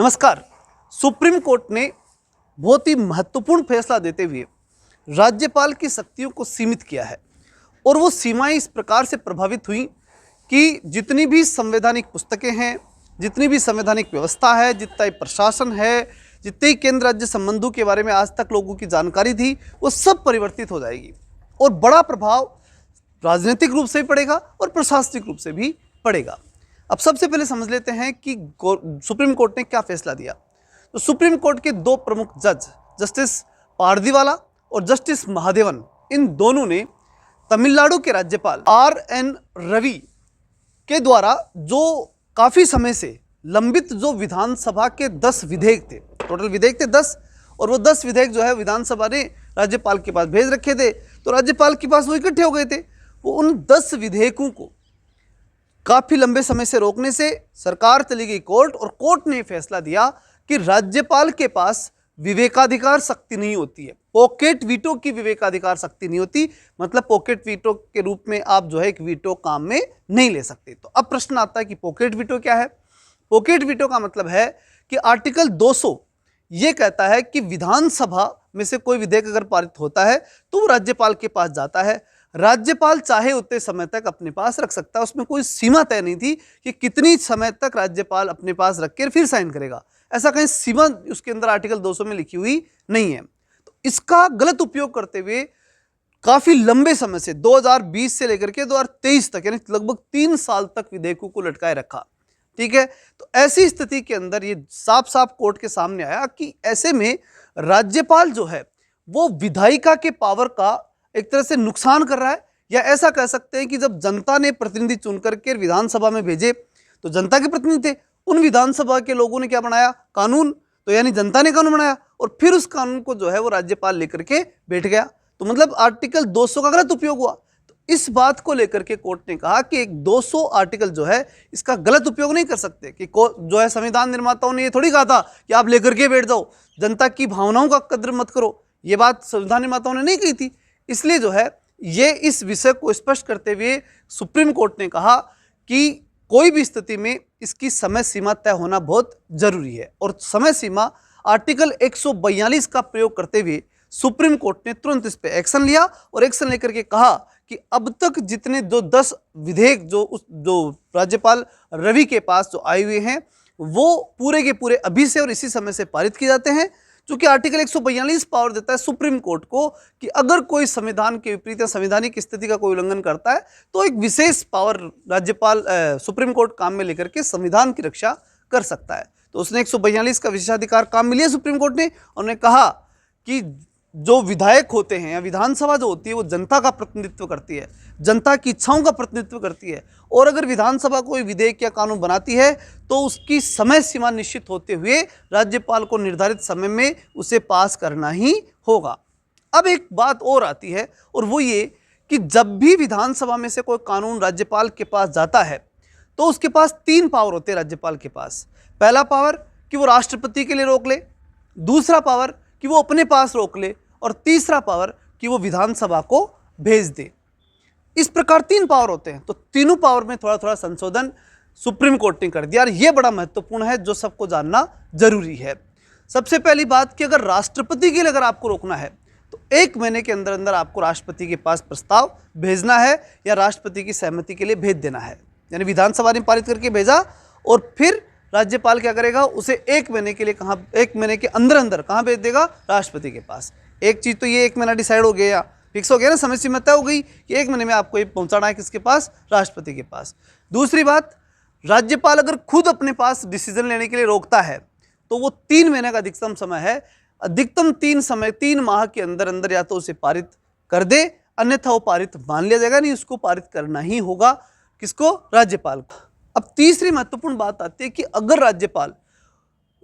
नमस्कार। Supreme court ने बहुत ही महत्वपूर्ण फैसला देते हुए राज्यपाल की शक्तियों को सीमित किया है और वो सीमाएं इस प्रकार से प्रभावित हुई कि जितनी भी संवैधानिक पुस्तकें हैं, जितनी भी संवैधानिक व्यवस्था है, जितना ही प्रशासन है, जितने ही केंद्र राज्य संबंधों के बारे में आज तक लोगों की जानकारी थी, वो सब परिवर्तित हो जाएगी और बड़ा प्रभाव राजनीतिक रूप से भी पड़ेगा और प्रशासनिक रूप से भी पड़ेगा। अब सबसे पहले समझ लेते हैं कि सुप्रीम कोर्ट ने क्या फैसला दिया। तो सुप्रीम कोर्ट के दो प्रमुख जज, जस्टिस पारदीवाला और जस्टिस महादेवन, इन दोनों ने तमिलनाडु के राज्यपाल RN रवि के द्वारा जो काफ़ी समय से लंबित जो विधानसभा के 10 विधेयक थे, टोटल विधेयक थे 10, और वो 10 विधेयक जो है विधानसभा ने राज्यपाल के पास भेज रखे थे, तो राज्यपाल के पास वो इकट्ठे हो गए थे। वो उन 10 विधेयकों को काफ़ी लंबे समय से रोकने से सरकार चली गई कोर्ट, और कोर्ट ने फैसला दिया कि राज्यपाल के पास विवेकाधिकार शक्ति नहीं होती है, पॉकेट वीटो की विवेकाधिकार शक्ति नहीं होती। मतलब पॉकेट वीटो के रूप में आप जो है एक वीटो काम में नहीं ले सकते। तो अब प्रश्न आता है कि पॉकेट वीटो क्या है। पॉकेट वीटो का मतलब है कि आर्टिकल 200 ये कहता है कि विधानसभा में से कोई विधेयक अगर पारित होता है तो वो राज्यपाल के पास जाता है। राज्यपाल चाहे उतने समय तक अपने पास रख सकता है, उसमें कोई सीमा तय नहीं थी कि कितनी समय तक राज्यपाल अपने पास रख कर फिर साइन करेगा, ऐसा कहीं सीमा उसके अंदर आर्टिकल 200 में लिखी हुई नहीं है। तो इसका गलत उपयोग करते हुए काफ़ी लंबे समय से 2020 से लेकर के 2023 तक, यानी लगभग 3 साल तक विधेयकों को लटकाए रखा। ठीक है, तो ऐसी स्थिति के अंदर ये साफ साफ कोर्ट के सामने आया कि ऐसे में राज्यपाल जो है वो विधायिका के पावर का एक तरह से नुकसान कर रहा है, या ऐसा कह सकते हैं कि जब जनता ने प्रतिनिधि चुन करके विधानसभा में भेजे तो जनता के प्रतिनिधि थे, उन विधानसभा के लोगों ने क्या बनाया, कानून। तो यानी जनता ने कानून बनाया और फिर उस कानून को जो है वो राज्यपाल लेकर के बैठ गया। तो मतलब आर्टिकल 200 का गलत उपयोग हुआ। तो इस बात को लेकर के कोर्ट ने कहा कि एक 200 आर्टिकल जो है इसका गलत उपयोग नहीं कर सकते, कि जो है संविधान निर्माताओं ने ये थोड़ी कहा था कि आप लेकर के बैठ जाओ, जनता की भावनाओं का कद्र मत करो, ये बात संविधान निर्माताओं ने नहीं कही थी। इसलिए जो है ये इस विषय को स्पष्ट करते हुए सुप्रीम कोर्ट ने कहा कि कोई भी स्थिति में इसकी समय सीमा तय होना बहुत जरूरी है, और समय सीमा आर्टिकल 142 का प्रयोग करते हुए सुप्रीम कोर्ट ने तुरंत इस पर एक्शन लिया और एक्शन लेकर के कहा कि अब तक जितने जो 10 विधेयक जो राज्यपाल रवि के पास जो आए हुए हैं वो पूरे के पूरे अभी से और इसी समय से पारित किए जाते हैं, क्योंकि आर्टिकल 142 पावर देता है सुप्रीम कोर्ट को कि अगर कोई संविधान के विपरीत या संवैधानिक स्थिति का कोई उल्लंघन करता है तो एक विशेष पावर राज्यपाल सुप्रीम कोर्ट काम में लेकर के संविधान की रक्षा कर सकता है। तो उसने 142 का विशेषाधिकार काम में लिया सुप्रीम कोर्ट ने, और उन्होंने कहा कि जो विधायक होते हैं या विधानसभा जो होती है वो जनता का प्रतिनिधित्व करती है, जनता की इच्छाओं का प्रतिनिधित्व करती है, और अगर विधानसभा कोई विधेयक या कानून बनाती है तो उसकी समय सीमा निश्चित होते हुए राज्यपाल को निर्धारित समय में उसे पास करना ही होगा। अब एक बात और आती है, और वो ये कि जब भी विधानसभा में से कोई कानून राज्यपाल के पास जाता है तो उसके पास 3 पावर होते हैं राज्यपाल के पास। पहला पावर कि वो राष्ट्रपति के लिए रोक ले, दूसरा पावर कि वो अपने पास रोक ले, और तीसरा पावर कि वो विधानसभा को भेज दे। इस प्रकार 3 पावर होते हैं। तो तीनों पावर में थोड़ा थोड़ा संशोधन सुप्रीम कोर्ट ने कर दिया, और ये बड़ा महत्वपूर्ण है जो सबको जानना जरूरी है। सबसे पहली बात कि अगर राष्ट्रपति के लिए अगर आपको रोकना है तो 1 महीने के अंदर अंदर आपको राष्ट्रपति के पास प्रस्ताव भेजना है या राष्ट्रपति की सहमति के लिए भेज देना है। यानी विधानसभा ने पारित करके भेजा और फिर राज्यपाल क्या करेगा, उसे 1 महीने के लिए 1 महीने के अंदर अंदर कहाँ भेज देगा, राष्ट्रपति के पास। एक चीज़ तो ये 1 महीना डिसाइड हो गया, फिक्स हो गया ना, समय सीमा तय हो गई कि 1 महीने में आपको ये पहुंचाना है किसके पास, राष्ट्रपति के पास। दूसरी बात, राज्यपाल अगर खुद अपने पास डिसीजन लेने के लिए रोकता है तो वो 3 महीने का अधिकतम समय है, अधिकतम 3 माह के अंदर अंदर या तो उसे पारित कर दे, अन्यथा वो पारित मान लिया जाएगा, नहीं उसको पारित करना ही होगा। किसको, राज्यपाल को। अब तीसरी महत्वपूर्ण बात आती है कि अगर राज्यपाल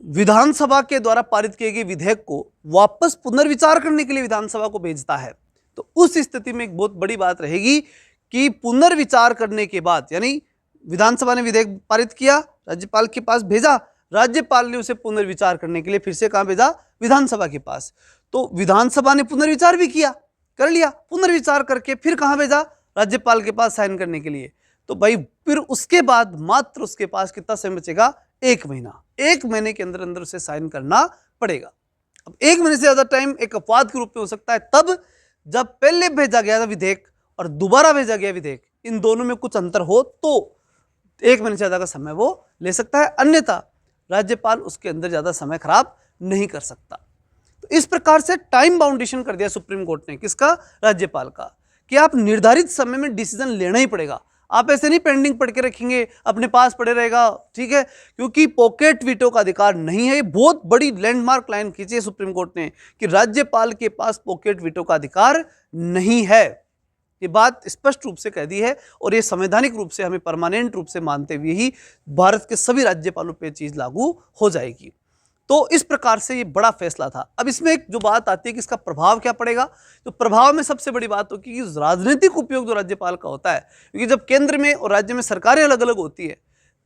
विधानसभा के द्वारा पारित किए गए विधेयक को वापस पुनर्विचार करने के लिए विधानसभा को भेजता है तो उस स्थिति में एक बहुत बड़ी बात रहेगी कि पुनर्विचार करने के बाद, यानी विधानसभा ने विधेयक पारित किया, राज्यपाल के पास भेजा, राज्यपाल ने उसे पुनर्विचार करने के लिए फिर से कहाँ भेजा, विधानसभा के पास। तो विधानसभा ने पुनर्विचार भी किया, कर लिया, पुनर्विचार करके फिर कहाँ भेजा, राज्यपाल के पास साइन करने के लिए। तो भाई फिर उसके बाद मात्र उसके पास कितना समय बचेगा, 1 महीना, 1 महीने के अंदर अंदर उसे साइन करना पड़ेगा। अब 1 महीने से ज़्यादा टाइम एक अपवाद के रूप में हो सकता है तब जब पहले भेजा गया था विधेयक और दोबारा भेजा गया विधेयक, इन दोनों में कुछ अंतर हो तो 1 महीने से ज़्यादा का समय वो ले सकता है, अन्यथा राज्यपाल उसके अंदर ज़्यादा समय खराब नहीं कर सकता। तो इस प्रकार से टाइम बाउंडेशन कर दिया सुप्रीम कोर्ट ने, किसका? राज्यपाल का, कि आप निर्धारित समय में डिसीजन लेना ही पड़ेगा। आप ऐसे नहीं पेंडिंग पढ़ के रखेंगे, अपने पास पड़े रहेगा, ठीक है, क्योंकि पॉकेट वीटो का अधिकार नहीं है। ये बहुत बड़ी लैंडमार्क लाइन खींची है सुप्रीम कोर्ट ने कि राज्यपाल के पास पॉकेट वीटो का अधिकार नहीं है। ये बात स्पष्ट रूप से कह दी है और ये संवैधानिक रूप से हमें परमानेंट रूप से मानते हुए ही भारत के सभी राज्यपालों पर चीज लागू हो जाएगी। तो इस प्रकार से ये बड़ा फैसला था। अब इसमें एक जो बात आती है कि इसका प्रभाव क्या पड़ेगा, तो प्रभाव में सबसे बड़ी बात होगी कि राजनीतिक उपयोग जो राज्यपाल का होता है, क्योंकि जब केंद्र में और राज्य में सरकारें अलग अलग होती है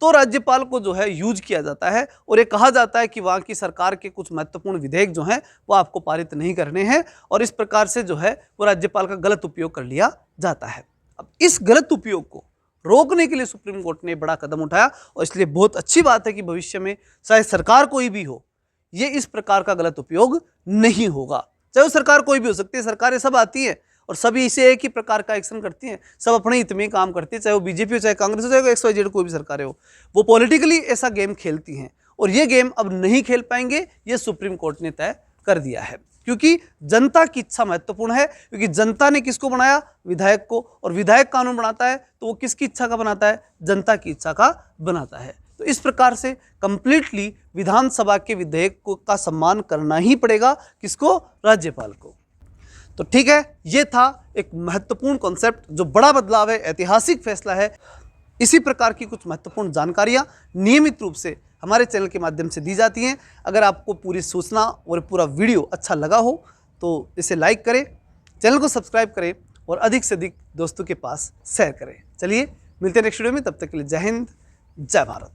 तो राज्यपाल को जो है यूज किया जाता है और ये कहा जाता है कि वहाँ की सरकार के कुछ महत्वपूर्ण विधेयक जो हैं वो आपको पारित नहीं करने हैं, और इस प्रकार से जो है वो राज्यपाल का गलत उपयोग कर लिया जाता है। अब इस गलत उपयोग को रोकने के लिए सुप्रीम कोर्ट ने बड़ा कदम उठाया और इसलिए बहुत अच्छी बात है कि भविष्य में चाहे सरकार कोई भी हो, ये इस प्रकार का गलत उपयोग नहीं होगा। चाहे वो सरकार कोई भी हो सकती है, सरकारें सब आती है और सभी इसे एक ही प्रकार का एक्शन करती हैं, सब अपने हित में काम करती है, चाहे वो बीजेपी हो, चाहे कांग्रेस हो, चाहे XYZ कोई भी सरकारें हो, वो पॉलिटिकली ऐसा गेम खेलती हैं और ये गेम अब नहीं खेल पाएंगे, ये सुप्रीम कोर्ट ने तय कर दिया है। क्योंकि जनता की इच्छा महत्वपूर्ण है, क्योंकि जनता ने किसको बनाया? विधायक को, और विधायक कानून बनाता है तो वो किसकी इच्छा का बनाता है? जनता की इच्छा का बनाता है। तो इस प्रकार से कंप्लीटली विधानसभा के विधेयक का सम्मान करना ही पड़ेगा, किसको? राज्यपाल को। तो ठीक है, ये था एक महत्वपूर्ण कॉन्सेप्ट जो बड़ा बदलाव है, ऐतिहासिक फैसला है। इसी प्रकार की कुछ महत्वपूर्ण जानकारियां नियमित रूप से हमारे चैनल के माध्यम से दी जाती हैं। अगर आपको पूरी सूचना और पूरा वीडियो अच्छा लगा हो तो इसे लाइक करें, चैनल को सब्सक्राइब करें और अधिक से अधिक दोस्तों के पास शेयर करें। चलिए मिलते हैं नेक्स्ट वीडियो में, तब तक के लिए जय हिंद, जय भारत।